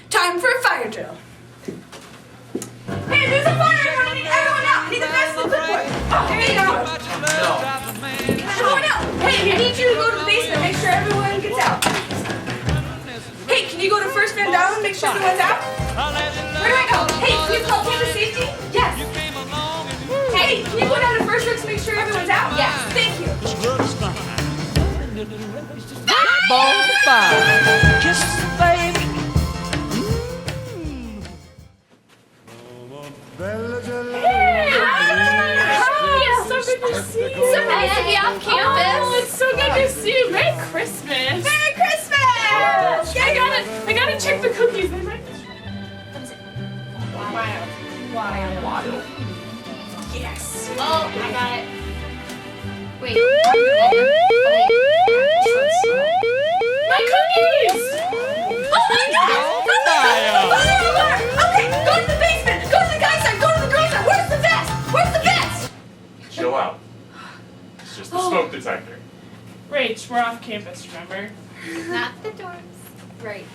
Time for a fire drill. Hey, there's a fire! I need everyone out! I need the best of the good one! Oh, there you go! Everyone out! Hey, I need you to go to the basement, make sure everyone gets out. Hey, can you go to first man down and make sure everyone's out? Where do I go? Hey, can you call campus safety? Yes. Hey, can you go down to first room to make sure everyone's out? Yes, thank you. Bonfire. Kiss baby. Hey! Hi! It's so good to see you. So nice to be off campus. Oh, it's so good to see you. Merry Christmas. Merry Christmas! I gotta check the cookies. They might be Wild. Yes. Oh, I got it. Wait. my cookies. Oh my God! Okay, go to the basement. Go to the guy's side. Go to the girl's side. Where's the vest? Where's the vest? Chill out. It's just a smoke detector. Rach, we're off campus, remember? Not the dorms. Right.